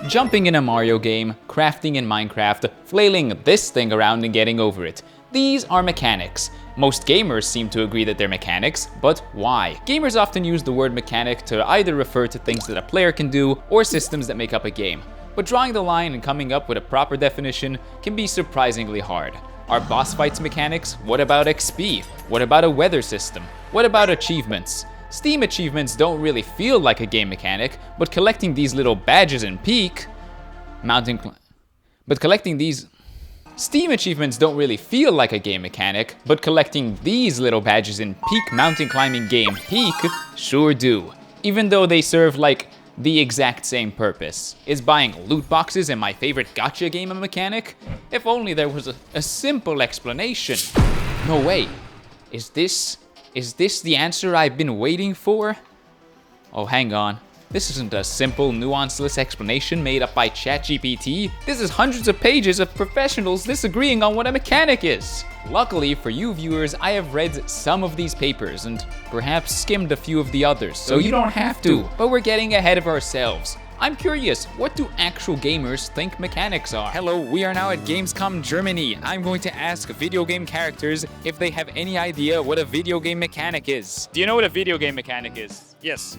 Jumping in a Mario game, crafting in Minecraft, flailing this thing around and getting over it. These are mechanics. Most gamers seem to agree that they're mechanics, but why? Gamers often use the word mechanic to either refer to things that a player can do or systems that make up a game. But drawing the line and coming up with a proper definition can be surprisingly hard. Are boss fights mechanics? What about XP? What about a weather system? What about achievements? Steam achievements don't really feel like a game mechanic, but collecting these little badges in Peak, Steam achievements don't really feel like a game mechanic, but collecting these little badges in Peak mountain climbing game Peak sure do. Even though they serve like the exact same purpose. Is buying loot boxes in my favorite gacha game a mechanic? If only there was a simple explanation. No way. Is this the answer I've been waiting for? Oh, hang on. This isn't a simple, nuanceless explanation made up by ChatGPT. This is hundreds of pages of professionals disagreeing on what a mechanic is. Luckily for you viewers, I have read some of these papers and perhaps skimmed a few of the others, so you don't have to. But we're getting ahead of ourselves. I'm curious, what do actual gamers think mechanics are? Hello, we are now at Gamescom Germany. I'm going to ask video game characters if they have any idea what a video game mechanic is. Do you know what a video game mechanic is? Yes.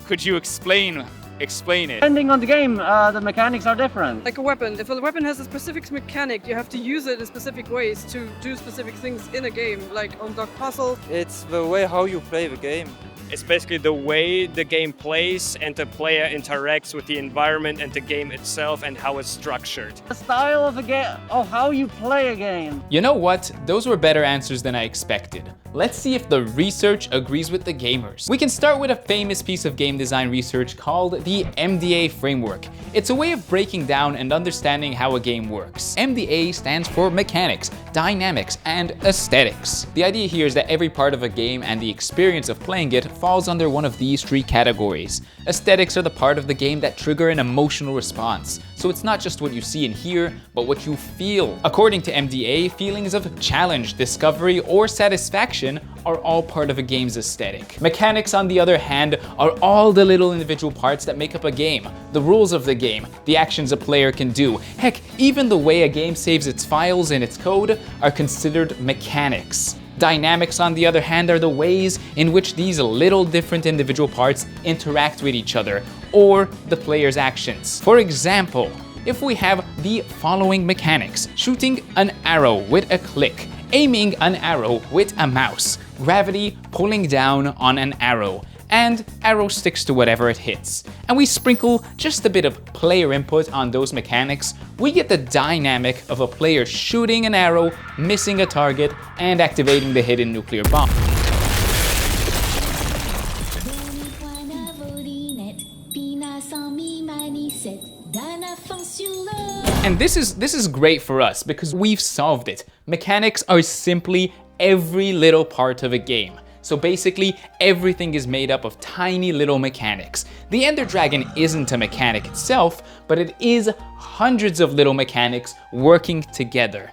Could you explain it? Depending on the game, the mechanics are different. Like a weapon. If a weapon has a specific mechanic, you have to use it in specific ways to do specific things in a game, like unlock puzzles. It's the way how you play the game. It's basically the way the game plays and the player interacts with the environment and the game itself and how it's structured. The style of a game, of how you play a game. You know what? Those were better answers than I expected. Let's see if the research agrees with the gamers. We can start with a famous piece of game design research called the MDA framework. It's a way of breaking down and understanding how a game works. MDA stands for mechanics, dynamics, and aesthetics. The idea here is that every part of a game and the experience of playing it falls under one of these three categories. Aesthetics are the part of the game that trigger an emotional response. So it's not just what you see and hear, but what you feel. According to MDA, feelings of challenge, discovery, or satisfaction are all part of a game's aesthetic. Mechanics, on the other hand, are all the little individual parts that make up a game. The rules of the game, the actions a player can do, heck, even the way a game saves its files and its code are considered mechanics. Dynamics, on the other hand, are the ways in which these little different individual parts interact with each other, or the player's actions. For example, if we have the following mechanics: shooting an arrow with a click, aiming an arrow with a mouse, gravity pulling down on an arrow, and arrow sticks to whatever it hits, and we sprinkle just a bit of player input on those mechanics, we get the dynamic of a player shooting an arrow, missing a target, and activating the hidden nuclear bomb. And this is great for us because we've solved it. Mechanics are simply every little part of a game. So basically, everything is made up of tiny little mechanics. The Ender Dragon isn't a mechanic itself, but it is hundreds of little mechanics working together.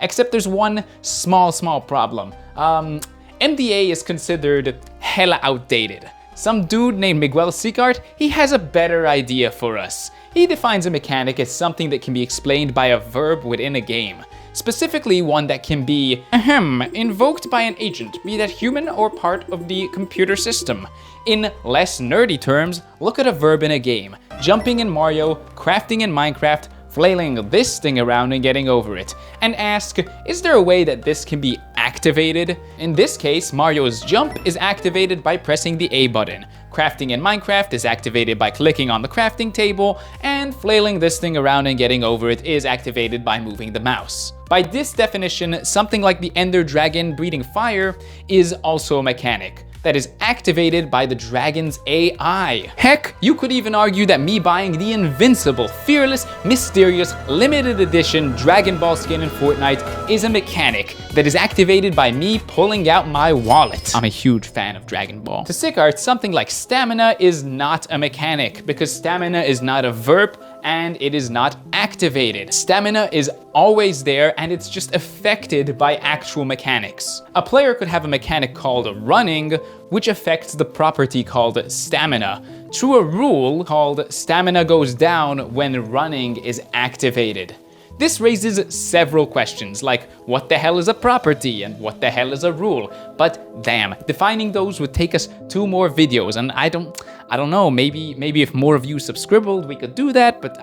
Except there's one small problem. MDA is considered hella outdated. Some dude named Miguel Sicart, he has a better idea for us. He defines a mechanic as something that can be explained by a verb within a game. Specifically one that can be invoked by an agent, be that human or part of the computer system. In less nerdy terms, look at a verb in a game. Jumping in Mario, crafting in Minecraft, flailing this thing around and getting over it, and ask, is there a way that this can be activated? In this case, Mario's jump is activated by pressing the A button. Crafting in Minecraft is activated by clicking on the crafting table, and flailing this thing around and getting over it is activated by moving the mouse. By this definition, something like the Ender Dragon breathing fire is also a mechanic that is activated by the dragon's AI. Heck, you could even argue that me buying the invincible, fearless, mysterious, limited edition Dragon Ball skin in Fortnite is a mechanic that is activated by me pulling out my wallet. I'm a huge fan of Dragon Ball. To Sicart, something like stamina is not a mechanic because stamina is not a verb and it is not activated. Stamina is always there and it's just affected by actual mechanics. A player could have a mechanic called running, which affects the property called stamina. through a rule called stamina goes down when running is activated. This raises several questions, like what the hell is a property and what the hell is a rule? But damn, defining those would take us 2 more videos, and I don't know, maybe if more of you subscribed, we could do that, but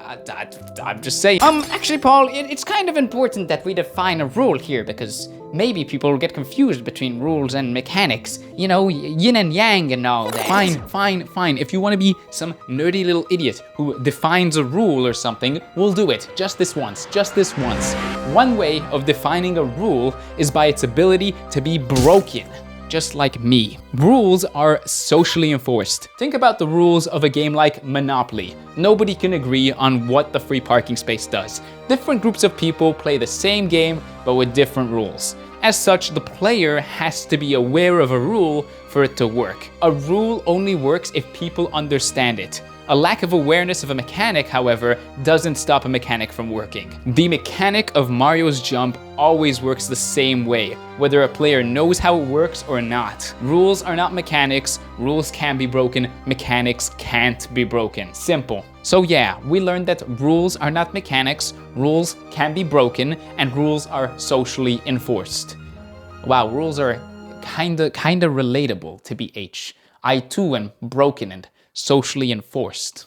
I'm just saying. Actually, Paul, it's kind of important that we define a rule here, because maybe people will get confused between rules and mechanics. You know, yin and yang and all that. Fine. If you want to be some nerdy little idiot who defines a rule or something, we'll do it. Just this once. One way of defining a rule is by its ability to be broken. Just like me. Rules are socially enforced. Think about the rules of a game like Monopoly. Nobody can agree on what the free parking space does. Different groups of people play the same game, but with different rules. As such, the player has to be aware of a rule for it to work. A rule only works if people understand it. A lack of awareness of a mechanic, however, doesn't stop a mechanic from working. The mechanic of Mario's jump always works the same way, whether a player knows how it works or not. Rules are not mechanics, rules can be broken, mechanics can't be broken. Simple. So yeah, we learned that rules are not mechanics, rules can be broken, and rules are socially enforced. Wow, rules are kinda relatable to BH. I too am broken and socially enforced.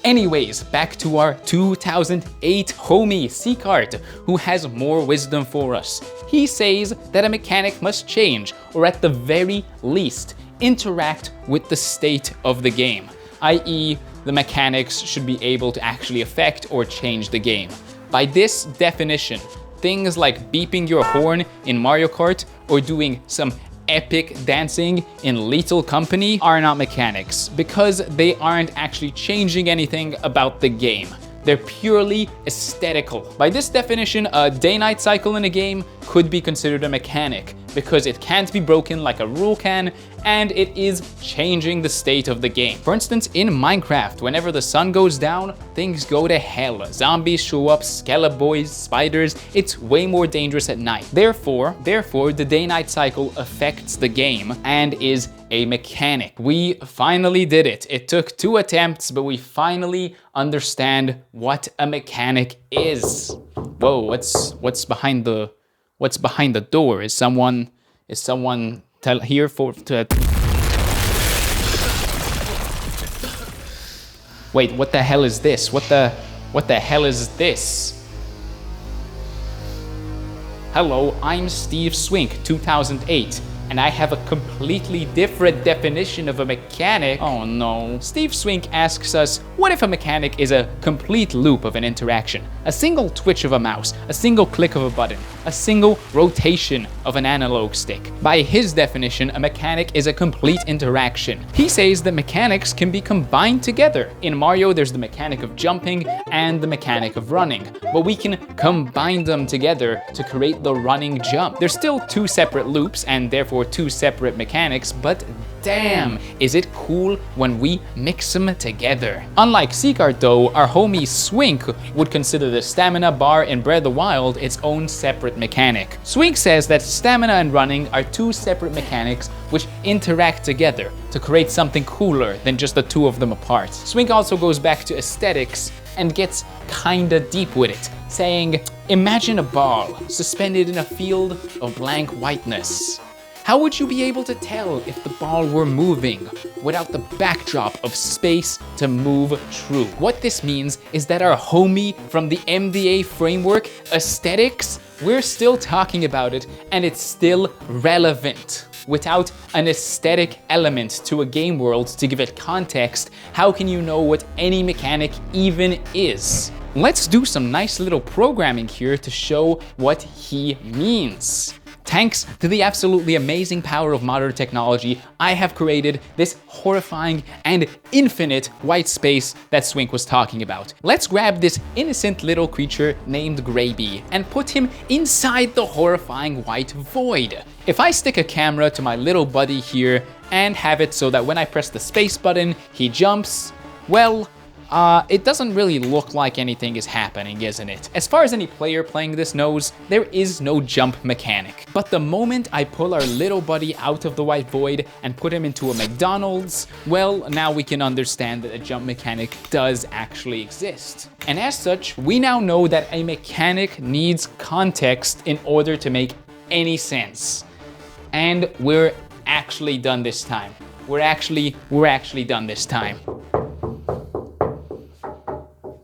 Anyways, back to our 2008 homie, Seacart, who has more wisdom for us. He says that a mechanic must change, or at the very least, interact with the state of the game, i.e., the mechanics should be able to actually affect or change the game. By this definition, things like beeping your horn in Mario Kart or doing some epic dancing in Lethal Company are not mechanics, because they aren't actually changing anything about the game. They're purely aesthetical. By this definition, a day-night cycle in a game could be considered a mechanic, because it can't be broken like a rule can, and it is changing the state of the game. For instance, in Minecraft, whenever the sun goes down, things go to hell. Zombies show up, skeleton spiders, it's way more dangerous at night. Therefore, the day-night cycle affects the game and is a mechanic. We finally did it. It took 2 attempts, but we finally understand what a mechanic is. Whoa, what's behind the door? Is someone here to... Wait, what the hell is this? What the hell is this? Hello, I'm Steve Swink, 2008. And I have a completely different definition of a mechanic. Oh no. Steve Swink asks us, what if a mechanic is a complete loop of an interaction? A single twitch of a mouse, a single click of a button, a single rotation of an analog stick. By his definition, a mechanic is a complete interaction. He says that mechanics can be combined together. In Mario, there's the mechanic of jumping and the mechanic of running, but we can combine them together to create the running jump. There's still 2 separate loops and therefore 2 separate mechanics, but damn, is it cool when we mix them together. Unlike Seacart though, our homie Swink would consider the stamina bar in Breath of the Wild its own separate mechanic. Swink says that stamina and running are 2 separate mechanics which interact together to create something cooler than just the 2 of them apart. Swink also goes back to aesthetics and gets kinda deep with it, saying, imagine a ball suspended in a field of blank whiteness. How would you be able to tell if the ball were moving without the backdrop of space to move through? What this means is that our homie from the MDA framework, aesthetics, we're still talking about it and it's still relevant. Without an aesthetic element to a game world to give it context, how can you know what any mechanic even is? Let's do some nice little programming here to show what he means. Thanks to the absolutely amazing power of modern technology, I have created this horrifying and infinite white space that Swink was talking about. Let's grab this innocent little creature named Grayby and put him inside the horrifying white void. If I stick a camera to my little buddy here and have it so that when I press the space button, he jumps, well, it doesn't really look like anything is happening, isn't it? As far as any player playing this knows, there is no jump mechanic. But the moment I pull our little buddy out of the white void and put him into a McDonald's, well, now we can understand that a jump mechanic does actually exist. And as such, we now know that a mechanic needs context in order to make any sense. And we're actually done this time. We're actually done this time.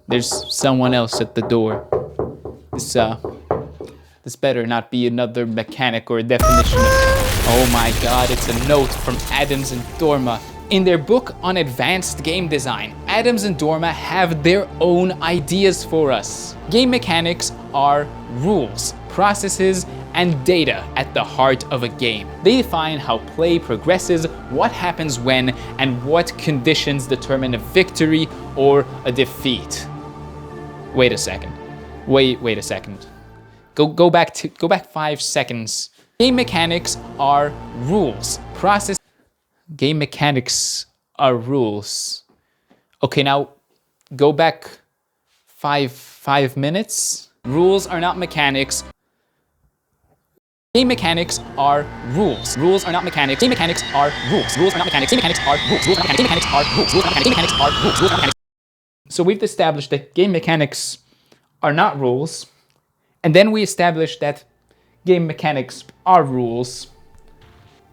There's someone else at the door. This better not be another mechanic or a definition of... Oh my god, it's a note from Adams and Dorma. In their book on advanced game design, Adams and Dorma have their own ideas for us. Game mechanics are rules, processes, and data at the heart of a game. They define how play progresses, what happens when, and what conditions determine a victory or a defeat. Wait a second. Wait a second. Go back 5 seconds. Game mechanics are rules. Game mechanics are rules. Okay, now go back 5 minutes. Rules are not mechanics. Game mechanics are rules. Rules are not mechanics. Game mechanics are rules. Rules are not mechanics. Game mechanics are rules. Rules are not mechanics. Game mechanics are rules. Rules are not mechanics. Game mechanics are rules. Rules are not mechanics. So we've established that game mechanics are not rules, and then we established that game mechanics are rules,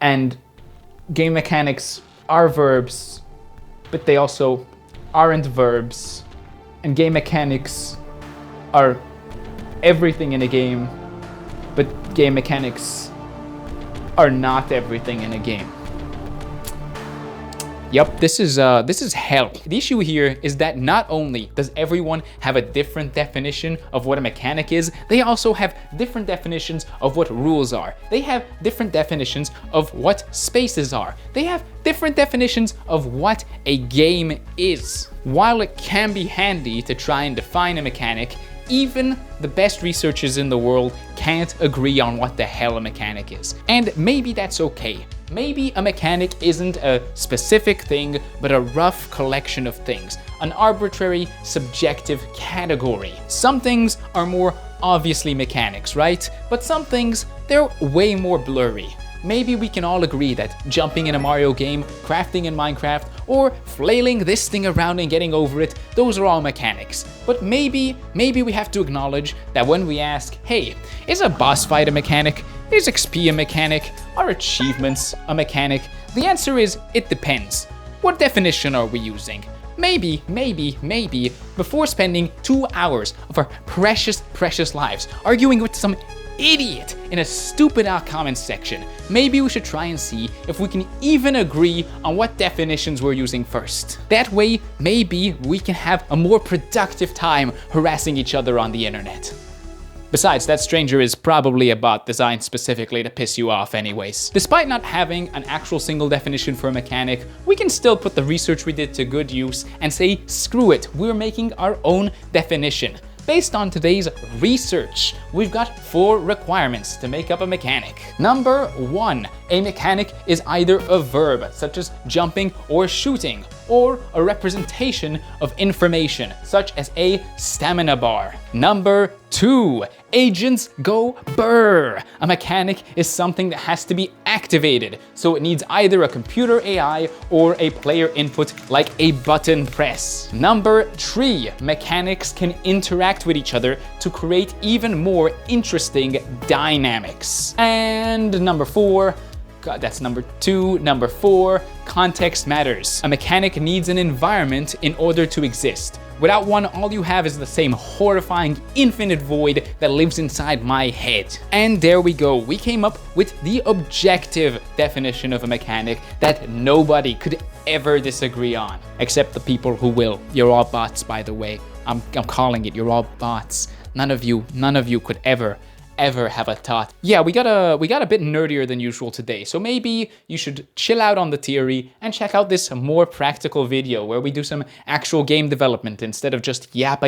and game mechanics are verbs, but they also aren't verbs, and game mechanics are everything in a game, but game mechanics are not everything in a game. Yep, this is hell. The issue here is that not only does everyone have a different definition of what a mechanic is, they also have different definitions of what rules are. They have different definitions of what spaces are. They have different definitions of what a game is. While it can be handy to try and define a mechanic, even the best researchers in the world can't agree on what the hell a mechanic is. And maybe that's okay. Maybe a mechanic isn't a specific thing, but a rough collection of things, an arbitrary, subjective category. Some things are more obviously mechanics, right? But some things, they're way more blurry. Maybe we can all agree that jumping in a Mario game, crafting in Minecraft, or flailing this thing around and getting over it, those are all mechanics. But maybe we have to acknowledge that when we ask, hey, is a boss fight a mechanic? Is XP a mechanic? Are achievements a mechanic? The answer is, it depends. What definition are we using? Maybe, before spending 2 hours of our precious lives arguing with some idiot in a stupid comment section, maybe we should try and see if we can even agree on what definitions we're using first. That way, maybe we can have a more productive time harassing each other on the internet. Besides, that stranger is probably a bot designed specifically to piss you off anyways. Despite not having an actual single definition for a mechanic, we can still put the research we did to good use and say, screw it, we're making our own definition. Based on today's research, we've got 4 requirements to make up a mechanic. Number 1, a mechanic is either a verb, such as jumping or shooting, or a representation of information, such as a stamina bar. Number 2, agents go brrr. A mechanic is something that has to be activated, so it needs either a computer AI or a player input like a button press. Number 3, mechanics can interact with each other to create even more interesting dynamics. And number 4, that's number 2. Number 4, context matters. A mechanic needs an environment in order to exist. Without one, all you have is the same horrifying infinite void that lives inside my head. And there we go. We came up with the objective definition of a mechanic that nobody could ever disagree on. Except the people who will. You're all bots, by the way. I'm calling it. You're all bots. None of you could ever have a thought. Yeah, we got a bit nerdier than usual today, so maybe you should chill out on the theory and check out this more practical video where we do some actual game development instead of just yappa.